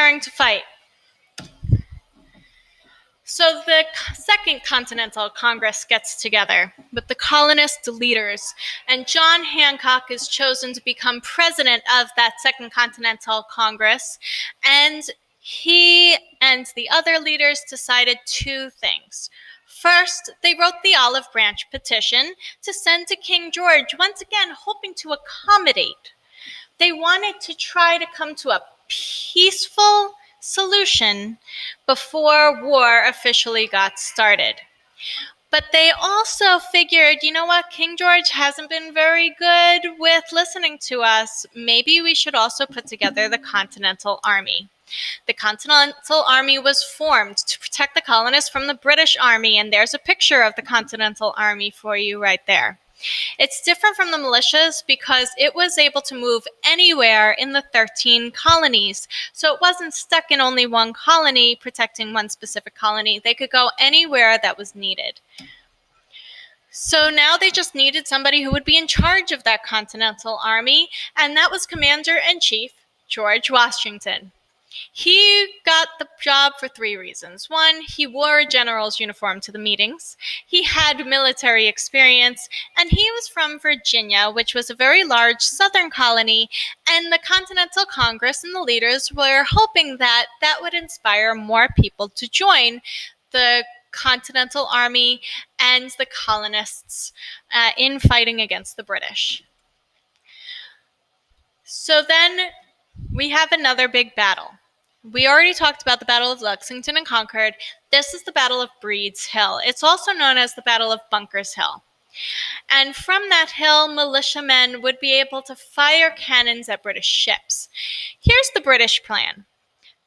preparing to fight. So the Second Continental Congress gets together with the colonist leaders, and John Hancock is chosen to become president of that Second Continental Congress, and he and the other leaders decided two things. First, they wrote the Olive Branch Petition to send to King George, once again hoping to accommodate. They wanted to try to come to a peaceful solution before war officially got started. But they also figured, you know what, King George hasn't been very good with listening to us. Maybe we should also put together the Continental Army. The Continental Army was formed to protect the colonists from the British Army, and there's a picture of the Continental Army for you right there. It's different from the militias because it was able to move anywhere in the 13 colonies. So it wasn't stuck in only one colony, protecting one specific colony. They could go anywhere that was needed. So now they just needed somebody who would be in charge of that Continental Army, and that was Commander-in-Chief George Washington. He got the job for three reasons. One, he wore a general's uniform to the meetings. He had military experience, and he was from Virginia, which was a very large southern colony, and the Continental Congress and the leaders were hoping that that would inspire more people to join the Continental Army and the colonists in fighting against the British. So then we have another big battle. We already talked about the Battle of Lexington and Concord. This is the Battle of Breed's Hill. It's also known as the Battle of Bunker's Hill. And from that hill, militiamen would be able to fire cannons at British ships. Here's the British plan.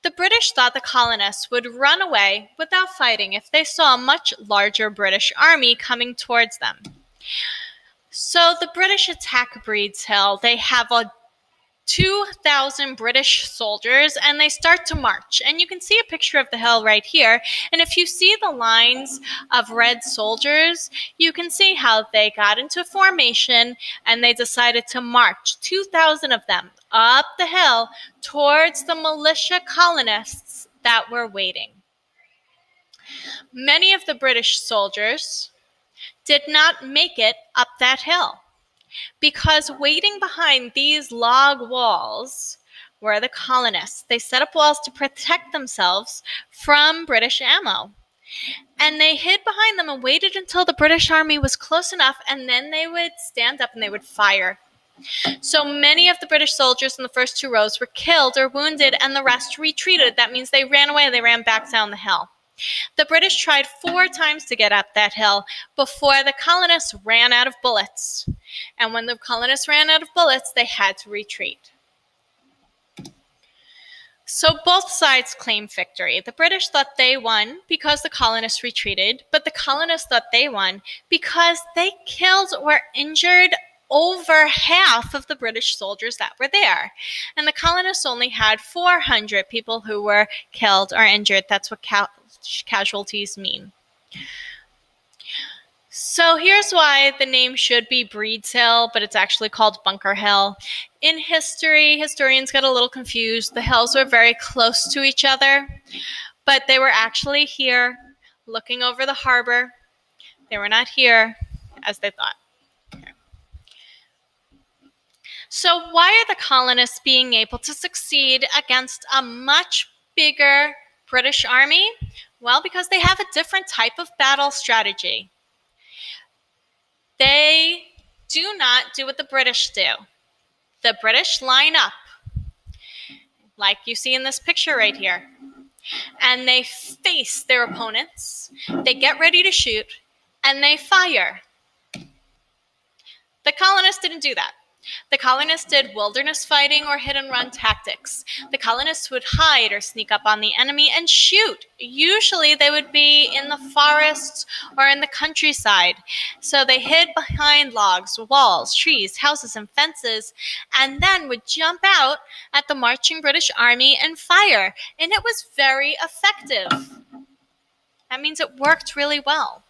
The British thought the colonists would run away without fighting if they saw a much larger British army coming towards them. So the British attack Breed's Hill. They have 2,000 British soldiers, and they start to march. And you can see a picture of the hill right here. And if you see the lines of red soldiers, you can see how they got into formation and they decided to march, 2,000 of them, up the hill towards the militia colonists that were waiting. Many of the British soldiers did not make it up that hill, because waiting behind these log walls were the colonists. They set up walls to protect themselves from British ammo. And they hid behind them and waited until the British army was close enough, and then they would stand up and they would fire. So many of the British soldiers in the first two rows were killed or wounded, and the rest retreated. That means they ran away. They ran back down the hill. The British tried 4 times to get up that hill before the colonists ran out of bullets. And when the colonists ran out of bullets, they had to retreat. So both sides claimed victory. The British thought they won because the colonists retreated, but the colonists thought they won because they killed or injured over half of the British soldiers that were there. And the colonists only had 400 people who were killed or injured. That's what casualties mean. So here's why the name should be Breed's Hill, but it's actually called Bunker Hill. In history, historians got a little confused. The hills were very close to each other, but they were actually here looking over the harbor. They were not here as they thought. So why are the colonists being able to succeed against a much bigger British army? Well, because they have a different type of battle strategy. They do not do what the British do. The British line up, like you see in this picture right here, and they face their opponents. They get ready to shoot, and they fire. The colonists didn't do that. The colonists did wilderness fighting or hit-and-run tactics. The colonists would hide or sneak up on the enemy and shoot. Usually they would be in the forests or in the countryside. So they hid behind logs, walls, trees, houses, and fences, and then would jump out at the marching British army and fire. And it was very effective. That means it worked really well.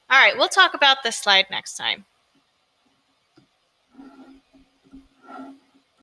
All right, we'll talk about this slide next time.